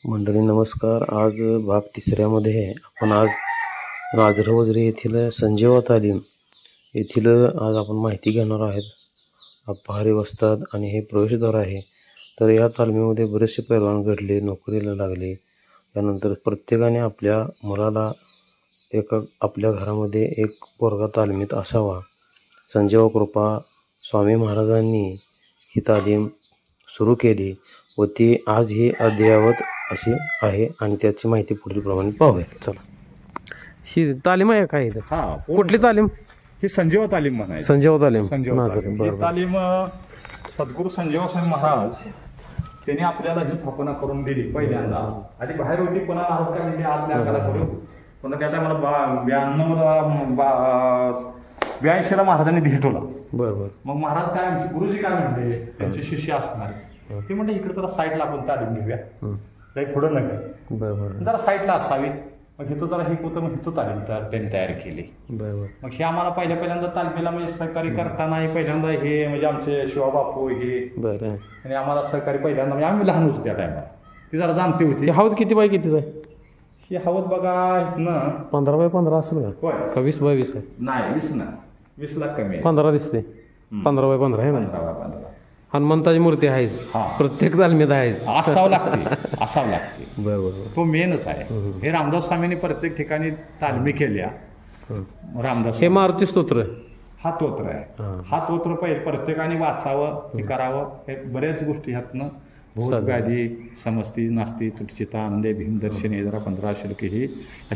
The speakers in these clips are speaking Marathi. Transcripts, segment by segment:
मंडळी नमस्कार. आज भाग तिसऱ्यामध्ये आपण आज गाजरवजरे येथील संजीवा तालीम येथील आज आपण माहिती घेणार आहेत. अपहारी वस्ताद आणि हे प्रवेशद्वार आहे. तर या तालमीमध्ये बरेचसे पैलवान घडले, नोकरीला लागले. त्यानंतर प्रत्येकाने आपल्या मुलाला आपल्या घरामध्ये एक पोरगा तालमीत असावा. संजीवा कृपा स्वामी महाराजांनी ही तालीम सुरू केली व ती आज ही अद्ययावत अशी आहे आणि त्याची माहिती पुढीलप्रमाणे पाहूया. चला, ही तालीम आहे काय इथं? हा कुठली तालीम? ही संजीवा तालीम म्हणायची. संजीवा तालीम. संजीवा नागरी. तालीम. बरं ही बरं. तालीम सद्गुरू संजीवा स्वामी महाराज त्यांनी आपल्याला ही स्थापना करून दिली पहिल्यांदा. आधी बाहेर होती, पुन्हा महाराज काय म्हणजे आज नाकाला करू, पुन्हा त्या टायमाला 82ला महाराजांनी ठेवला. बरं बरं. मग महाराज काय आमचे गुरुजी काय म्हणले, त्यांचे शिष्य असणार ते म्हणले इकडे जरा साईडला आपण तालीम घेऊया, काही पुढं नका, बरं बरं. जरा साईडला असावी. मग इथं जरा हे होतं, मग इथं तालीम त्यांनी तयार केली. बरं बरं. मग हे आम्हाला पहिल्यांदा तालमीला म्हणजे सहकारी करताना हे पहिल्यांदा हे म्हणजे आमचे शिवाबापू हे बरं. आणि आम्हाला सहकारी पहिल्यांदा म्हणजे आम्ही लहान होतो त्या टायमाला, ती जरा जाणती होती. ही हौद किती बाय कितीच आहे? ही हवत बघा इथनं 15 बाय 15 असेल का? होय, का 20 बाय 20 आहे? नाही 20 ना, 20 लाख कमी आहे. 15 दिसते. 15 बाय 15 आहे ना? 15. हनुमंताची मूर्ती आहेच, हा. प्रत्येक तालमीत आहेच. असावं लागते. बरं बरं. तो मेनच आहे. हे रामदास स्वामींनी प्रत्येक ठिकाणी तालमी केल्या. रामदास हे मारुती स्तोत्र. हा तोत्र आहे. हा तोत्र प्रत्येकाने वाचावं, हे करावं. हे बऱ्याच गोष्टी ह्यातनं भूत व्याधी समस्ती नास्ती तुटचिता आनंदे भीमदर्शने जरा 15 शुल्क ही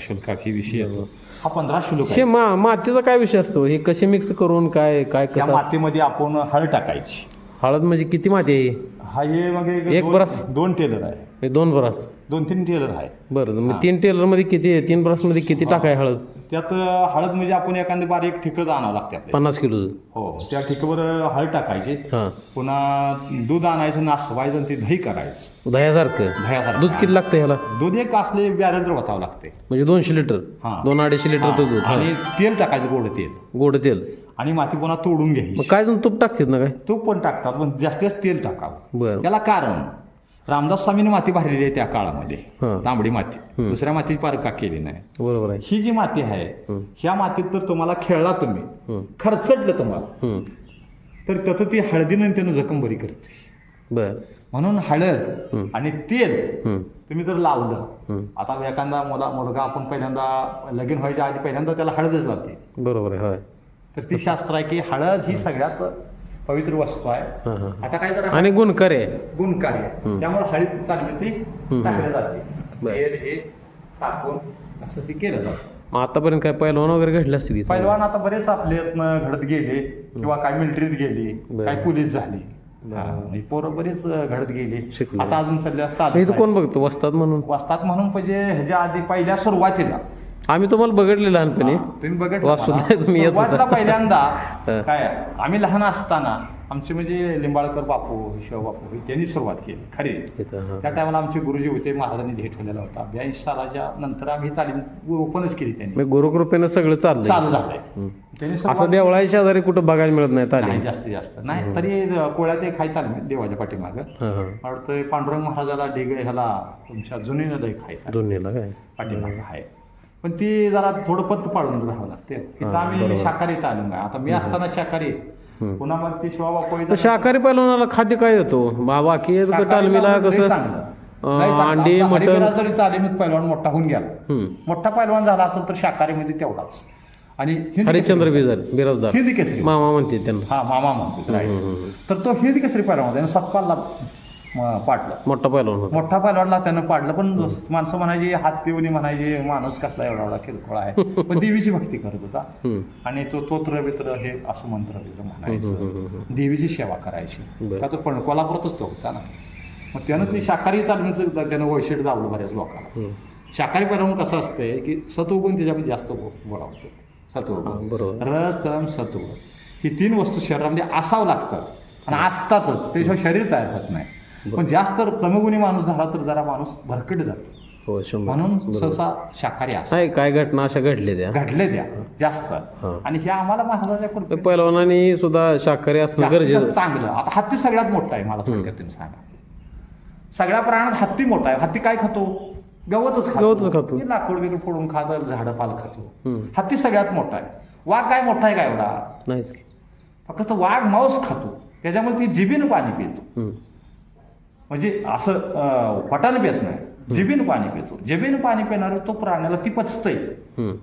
शुल्काची विषय येतो. हा 15 शुल्क हे मातीचा काय विषय असतो? हे कसे मिक्स करून काय काय या कसं? मातीमध्ये आपण हळ टाकायची. हळद म्हणजे किती माती आहे? हा हे मग एक ब्रश? 2 टेलर आहे. हे 2 ब्रश? 2-3 टेलर आहे. बरं. मग 3 टेलर मध्ये किती, 3 ब्रश मध्ये किती टाकाय हळद? त्यात हळद म्हणजे आपण एखादी बारीक ठिकं आणावं लागते आपल्याला. 50 किलोचं? हो, त्या ठिकावर हळद टाकायची. हां. पुन्हा दूध आणायचं, नासवायचं आणि ते दही करायचं. दह्यासारखं? दह्यासारखं. दूध किती लागतं ह्याला? दूध एक असले बॅरल वतावं लागते. म्हणजे 200 लिटर? हां. 2-250 लिटर दूध. आणि तेल टाकायचं, गोड तेल. गोड तेल. आणि माती पुन्हा तोडून घ्यायची. मग काय जण तूप टाकतात ना? काय तूप पण टाकतात, पण जास्तीत जास्त तेल टाकावं. बरं. त्याला कारण रामदास स्वामींनी माती भरलेली आहे त्या काळामध्ये. हां. तांबडी माती, दुसऱ्या मातीची पारखा केली नाही. बरोबर आहे. ही जी माती आहे, ह्या मातीत तर तुम्हाला खेळला तुम्ही, खर्चटलं तुम्हाला, तर त्याचं ती हळदीनं त्यानं जखम बरी करते. बर. म्हणून हळद आणि तेल तुम्ही जर लावलं, आता एखादा मुलगा आपण पहिल्यांदा लगीन व्हायच्या आधी पहिल्यांदा त्याला हळदच लावते. बरोबर आहे. होय. तर ती शास्त्र आहे की हळद ही सगळ्यात पवित्र वस्तू आहे. आता काय जरा आणि गुणकारी आहे. गुणकारी आहे, त्यामुळे हळद चालली ती टाकली जाते. तेल हे टाकून असं ते केलं जातं. मग आतापर्यंत काय पैलवान वगैरे घडले असतील? पैलवान आता बरेच आपले घडत गेले, किंवा काय मिलिटरीत गेले, काय पोलीस झाले, पोरं बरेच घडत गेले. आता अजून सध्या इथं कोण बघतो वस्ताद म्हणून? वस्ताद म्हणून म्हणजे ह्याच्या आधी पहिल्या सुरुवातीला आम्ही तुम्हाला बघितले लहानपणी. तुम्ही बघितलं पहिल्यांदा काय आम्ही लहान असताना आमचे म्हणजे लिंबाळकर बापू, शिवबापू त्यांनी सुरुवात केली खरी. त्या टायमाला आमचे गुरुजी होते, महाराजांनी ठेवलेला होता. 82 सालाच्या नंतर आम्ही तालीम ओपनच केली त्यांनी. गुरुकृपेनं सगळं चालू झालंय. असं देवळाच्या शेजारी कुठं बघायला मिळत नाही तालीम. जास्तीत जास्त नाही, तरी कोळ्यात एक आहे तालीम देवाच्या पाठीमागं. वाटतं पांडुरंग महाराजाला डेग ह्याला तुमच्या जुनीनं एक आहे, जुनीला काय पाठीमागं आहे. पण ती जरा थोडं पत्त पाडून राहावं लागते. तिथं आम्ही शाकाहारी तालीम आहे. आता मी असताना शाकाहारी, पुन्हा मग ती शिवाबापू शाकाहारी पैलवानाला खाद्य काय येतो बाकी तालमीला? कसं अंडी मटण जरी तालीमीत पैलवान मोठा होऊन गेला, मोठा पैलवान झाला असेल तर शाकाहारीमध्ये तेवढाच. आणि हरिश्चंद्र बिराजदार हिंदी केसरी मामा म्हणते त्यांना. हा मामा म्हणतो. तर तो हिंदी केसरी पैलवान होता, सतपालला पाडलं. मोठा पैलवान होता. मोठा पैलवानला त्यानं पाडलं. पण माणसं म्हणायची, हात देऊनी म्हणायचे, माणूस कसला एवढा किरकोळ आहे. पण देवीची भक्ती करत होता. आणि तो तोत्र बित्र हे असं मंत्र म्हणायचं, देवीची सेवा करायची. त्याचं पण कोल्हापुरातच तो होता ना. मग त्यानं ती शाकाहारी तालमीचं त्यानं वैशिष्ट्य दावलं बऱ्याच लोकांना. शाकाहारी पैलवान कसं असतंय की सत्वगुण त्याच्यामध्ये जास्त बोलावतो. सत्वगुण, रस, तम, सत्व ही 3 वस्तू शरीरामध्ये असावं लागतं आणि असतातच, त्याशिवाय शरीर तयार होत नाही. पण जास्त तमगुणी माणूस झाला तर जरा माणूस भरकट जातो. म्हणून सहसा शाकाहारी असं काय घटना अशा घडल्या त्या जास्त. आणि हे आम्हाला महाराजाच्या पैलवानांनी सुद्धा शाकाहारी असणं गरजेचं चांगलं. आता हत्ती सगळ्यात मोठा आहे मला थोडक्यात सांगा. सगळ्या प्राण्यात हत्ती मोठा आहे. हत्ती काय खातो? गवतच गवतच खातो. ते लाकूड बिकूड फोडून खातो, झाडं पाल खातो. हम्म. हत्ती सगळ्यात मोठा आहे. वाघ काय मोठा आहे का एवढा? नाहीच की. फक्त वाघ मांस खातो, त्याच्यामुळे ती जिभीनं पाणी पितो. हम्म. म्हणजे असं फटानं पित नाही, जिभीनं पाणी पितो. जिभीनं पाणी पिणारं तो प्राण्याला ती पचतंय, हम्म.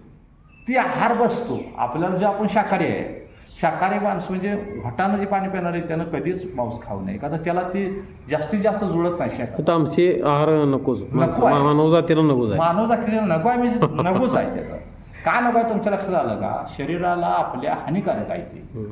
ती आहार बसतो. आपल्याला जे आपण शाकाहारी आहे, शाकाहारी माणसं म्हणजे घटानं जे पाणी पिणार आहे त्यानं कधीच मांस खाऊ नये, कारण त्याला ती जास्तीत जास्त जुळत नाही शाकाहारी. आता आमचे आहार नकोच, नको आहे. मानव जातीला नकोच आहे. मानव जातीला नको आहे म्हणजे नकोच आहे त्याचं. का नको आहे तुमच्या लक्षात आलं का? शरीराला आपल्या हानिकारक आहे ते. हम्म.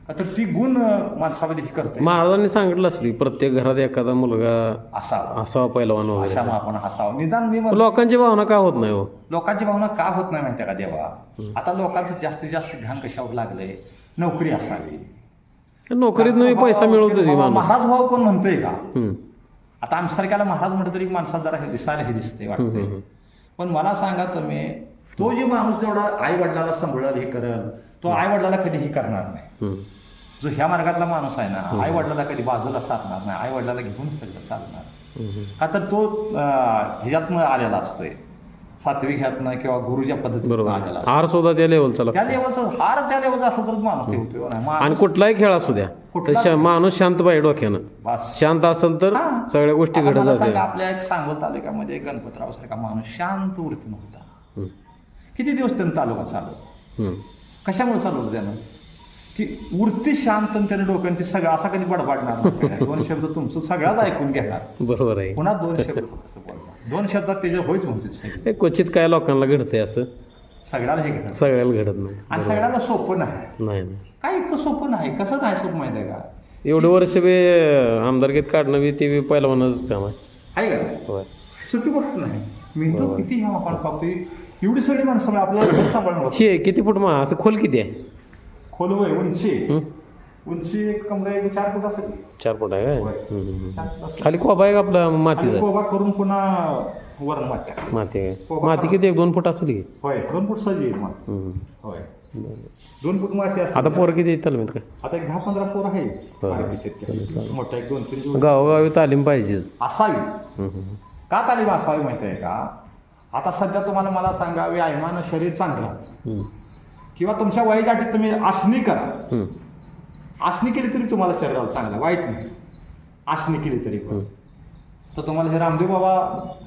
आता ती गुण माणसामध्ये ही करते. महाराजांनी सांगितलं असली प्रत्येक घरात एखादा मुलगा असावा, असावा पैलवान अशा वगैरे. मग आपण हसावं. निदान मी म्हणतो, लोकांची भावना का होत नाही हो? लोकांची भावना का होत नाही माहिती का देवा? आता लोकांचं जास्तीत जास्त ध्यान कशावर लागलंय? नोकरी असावी. नोकरीत नाही पैसा मिळवतो की माणूस. महाराज भाऊ कोण म्हणतोय का? हम्म. आता आमच्यासारख्याला महाराज म्हटलं तरी माणसाला जरा हे दिसायला हे दिसते वाटते. पण मला सांगा तुम्ही, तो जे माणूस जेवढा आई वडिलाला सांभाळेल हे करेल, तो आई वडिलाला कधीही करणार नाही. हम्म. जो ह्या मार्गातला माणूस आहे ना, आई वडिलाला कधी बाजूला सारणार नाही, आई वडिलाला घेऊन सगळं चालणार. हम्म. का तर तो ह्याच्यातनं आलेला असतोय, सात्विक ह्यातनं किंवा गुरुच्या पद्धतीनं बरोबर. आलेला असतो. आहार सुद्धा त्या लेवलचा त्या लागतो. लेवलचं हार त्या लेवलचा असलं तर माणूस ते होतोय नाही. आणि माणूस कुठलाही खेळ असू द्या, कुठला- तर माणूस शांत पाहिजे डोक्यानं. बस. शांत असेल तर हा. सगळ्या गोष्टी आता घडत मला जाते. सांगा, आपल्या एक सांगोल तालुक्यामध्ये गणपतराव सारखा माणूस शांत वृत्तीनं होता. हम्म. किती दिवस त्यानं तालुका चालवला? हम्म. कशामुळे चालवलं त्यानं? की वृत्ती शांत आणि त्याने डोक्याने सगळं असा कधी बडबडणार नाही. दोन शब्द तुमचं सगळ्याच ऐकून घेणार, बरोबर आहे. पुन्हा दोन शब्द फक्त बोलणार. दोन शब्दात त्याचे होईच म्हणते. हे क्वचित काय लोकांना घडतंय असं, सगळ्याला हे घेणार सगळ्याला घडत नाही. आणि बरोबर. सगळ्याला सोपं नाही. नाही नाही. काय इतकं सोपं नाही. कसं नाही सोपं माहिती आहे का? एवढे वर्ष बी आमदारकीत काढणं बी ते बी पहिलवानच काम आहे. आहे का नाही? होय. सोपी गोष्ट नाही. मेंदू बरोबर. किती ह्या आपण पाहतोय, एवढी सगळी माणसं आपल्याला घर सांभाळणं होतं. शे किती फूट असं खोल किती आहे? खोल वय उंची हं? उंची एक कमरे 4 फूट असेल. 4 फूट आहे काय? होय. हम्म, हम्म. 4 फूट असेल. खाली खोबा आहे का आपला आणि मातीचा? कोबा करून पुन्हा वरण माती टाकली. माती आहे. खोबा माती किती 1-2 फूट असेल की? होय 2 फूट सजी येईल माती. हम्म. होय बरं. 2 फूट माती असते. आता पोरं किती येतात मी काय? आता एक 10-15 पोर आहे. चालेल, चालेल. मोठा एक 2-3 गावोगावी तालीम पाहिजेच. असावी. हम्म, हम्म. का तालीम असावी माहिती आहे का? आता सध्या तुम्हाला मला सांगा, व्यायामानं शरीर चांगलं हम्म. किंवा तुमच्या वयासाठी तुम्ही आसनी करा. हम्म. आसनी केली तरी तुम्हाला शरीराला चांगलं, वाईट नाही. आसनी केली तरी पण. हम्म. तर तुम्हाला हे रामदेव बाबा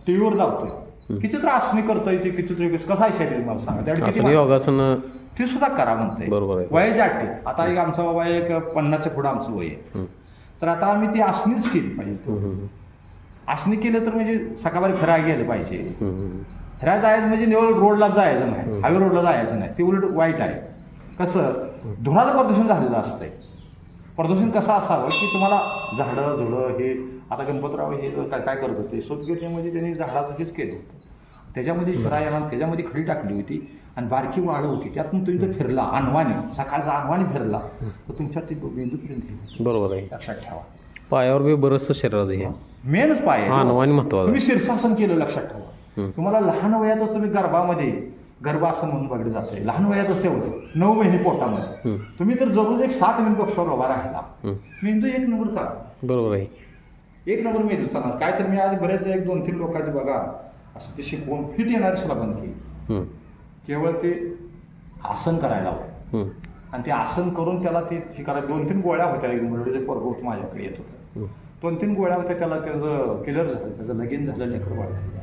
टीव्हीवर दाखवतोय, किती तर आसनी करतोय ते, किती तर कसं आहे शरीर मला सांगा. त्यासाठी किती असं माणसं- योगासन. ते सुद्धा करा म्हणते. बरोबर आहे. वयाच्या अट्टी. आता एक आमचा बाबा एक 50च्या पुढं आमचं वय आहे. हम्म. तर आता आम्ही ती आसनीच केली पाहिजे. हम्म, हम्म. आसनी केलं तर म्हणजे सकाळी फिरायला गेलं पाहिजे. हम्म. फिरायला जायचं म्हणजे निवड रोडला जायचं नाही, हायवे रोडला जायचं नाही. ते उलट वाईट आहे. कसं धुराचं प्रदूषण झालेलं असतंय. प्रदूषण कसं असावं की तुम्हाला झाडं झुडं हे, आता गणपतराव हे काय करत होते, सूतगिरणीमध्ये त्यांनी झाडाचं हेच केलं होतं. त्याच्यामध्ये फिरायला, त्याच्यामध्ये खडी टाकली होती आणि बारकी वाढ होती, त्यातून तुम्ही जर फिरला अनवाणी, सकाळचा अनवाणी फिरला तर तुमच्या ते मेंदूपर्यंत बरोबर आहे. लक्षात ठेवा. पायावर बी बरंचसं शरीराचं हे मेनच पाय आहे. अनवाणी महत्वाचं. तुम्ही शीर्षासन केलं, लक्षात ठेवा. तुम्हाला लहान वयातच तुम्ही गर्भामध्ये, गर्भासन म्हणून बघितलं जाते, लहान वयातच ते होतं 9 महिने पोटामध्ये. तुम्ही तर जरूर एक 7 मिनिट पक्षावर उभा राहिला, मेंदू 1 नंबर चालला. बरोबर आहे. 1 नंबर मेंदू चालणार. काय तर मी आज बरेच 1-2-3 लोकांची बघा असं ते शिकवून फिट येणारी सुद्धा बंद केली. केवळ ते आसन करायला हवं आणि ते आसन करून त्याला ते शिकायला 2-3 गोळ्या होत्या. एक मुलडीचे पोरगं माझ्याकडे येत होतं. 2-3 गोळ्या होत्या, त्याला त्याचं क्लिअर झालं, त्याचं लगीन झालं, लेकर वाढलं.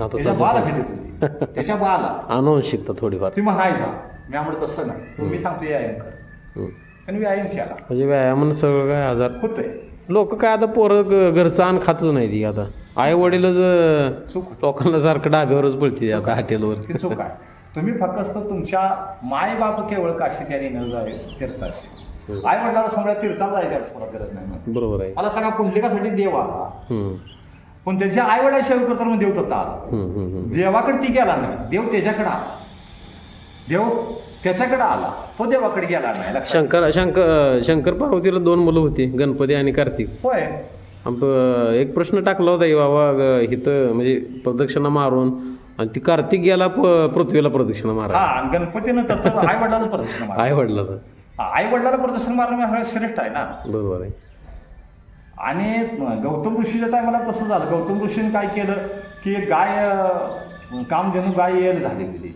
त्याच्या बाला भेटत होती, त्याच्या बाला अनुवंशिकता थोडीफार. ती म्हणायचा. मी आम्हाला तसं नाही, मी सांगतो व्यायाम कर. आणि व्यायाम केला म्हणजे व्यायामानं सगळं काय आजार होतंय. लोक काय आता पोरं घरचं अन्न खातच नाही ती. आता आई वडीलच चूक लोकांना सारखं डाब्यावरच पडते आता हॉटेलवर. ती चूक आहे. तुम्ही फक्त तुमच्या माय बाप केवळ काशी त्याने न जावे तीर्थाचे. आई वडिलाला समजा तीर्थाला जायचं थोडा गरज नाही. बरोबर आहे. मला सांगा, पुंडलिकासाठी देव आला, पण त्याच्या आई वडिला सेवा करताना देव तत्ता आला. देवाकडे ती गेला नाही, देव त्याच्याकडे आला. देव त्याच्याकडे आला, तो देवाकडे गेला नाही. शंकर पार्वतीला 2 मुलं होती, गणपती आणि कार्तिक. होय. एक प्रश्न टाकला होता की बाबा इथं म्हणजे प्रदक्षिणा मारून, आणि ती कार्तिक गेला पृथ्वीला प्रदक्षिणा मारा. हा, गणपतीनं तत्व आई वडिलाला प्रदक्षिणा मारलं. आई वडिला आई वडिलाला प्रदक्षिणा मारणं श्रेष्ठ आहे ना. बरोबर आहे. आणि गौतम ऋषीच्या टायमाला तसं झालं. गौतम ऋषीने काय केलं की गाय कामधेनू गाय येल झाली गेली.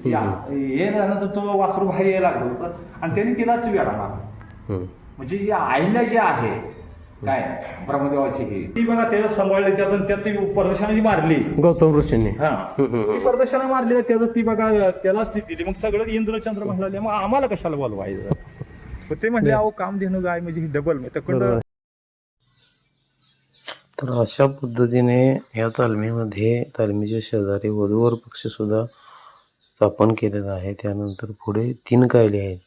येल झालं तर तो वासरू बाहेर यायला लागलं होतं आणि त्यांनी तिलाच वेळा मारला. म्हणजे ही आईला जी आहे काय ब्रह्मदेवाची ती बघा त्याचं सांभाळले, त्यातून त्यात ती प्रदर्शनाची मारली गौतम ऋषींनी. हा ती प्रदर्शना मारली, त्याचं ती बघा त्यालाच ती दिली. मग सगळं इंद्रचंद्र म्हणाले मग आम्हाला कशाला बोलवायचं. ते म्हटले अहो कामधेनू गाय म्हणजे ही डबल तर अशा पद्धतीने या तालमीच्या शेजारी वधूवर पक्ष सुद्धा स्थापन केलेला आहे. त्यानंतर पुढे 3 कायले आहेत,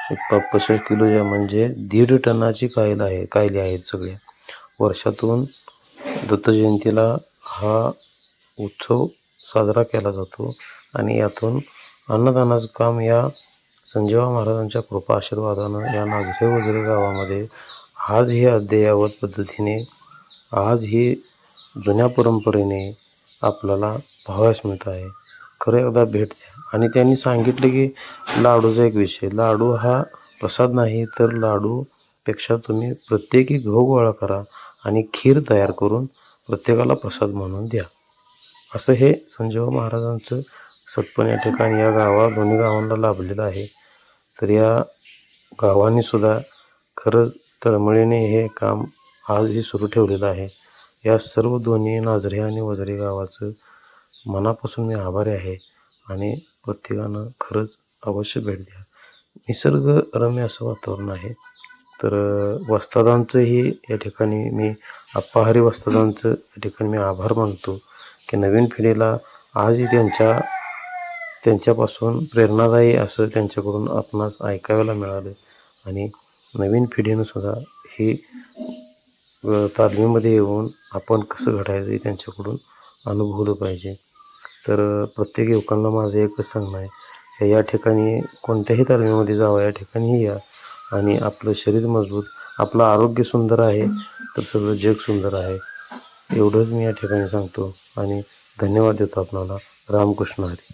65 किलोच्या म्हणजे 1.5 टनाची कायले आहेत सगळ्या. वर्षातून दत्त जयंतीला हा उत्सव साजरा केला जातो आणि यातून अन्नदानाचं काम या संजीवा महाराजांच्या कृपा आशीर्वादानं या नाझरे वझरे गावामध्ये आज ही अद्ययावत पद्धतीने, आज ही जुन्या परंपरेने आपल्याला पाहावयास मिळत आहे. खरं एकदा भेट द्या. आणि त्यांनी सांगितलं की लाडूचा एक विषय, लाडू हा प्रसाद नाही, तर लाडूपेक्षा तुम्ही प्रत्येकी गहू गोळा करा आणि खीर तयार करून प्रत्येकाला प्रसाद म्हणून द्या. असं हे संजीवा महाराजांचं सत्पण या ठिकाणी या दोन्ही गावांना लाभलेलं आहे. तर या गावांनी सुद्धा खरंच तळमळीने हे काम आजही सुरू ठेवलेलं आहे. या सर्व दोन्ही नाझरे आणि वझरे गावाचं मनापासून मी आभारी आहे आणि प्रत्येकानं खरंच अवश्य भेट द्या. निसर्गरम्य असं वातावरण आहे. तर वस्तादांचंही या ठिकाणी मी अप्पाहरी वस्तादांचं या ठिकाणी मी आभार मानतो की नवीन पिढीला आजही त्यांच्यापासून प्रेरणादायी असं त्यांच्याकडून आपणास ऐकायला मिळालं आणि नवीन पिढीनं सुद्धा ही तालमीमध्ये येऊन आपण कसं घडायचं हे त्यांच्याकडून अनुभवलं पाहिजे. तर प्रत्येक युवकांना माझं एकच सांगणं आहे की या ठिकाणी कोणत्याही तालमीमध्ये जावं, या ठिकाणीही या आणि आपलं शरीर मजबूत, आपलं आरोग्य सुंदर आहे तर सगळं जग सुंदर आहे. एवढंच मी या ठिकाणी सांगतो आणि धन्यवाद देतो आपणाला. रामकृष्ण हरी.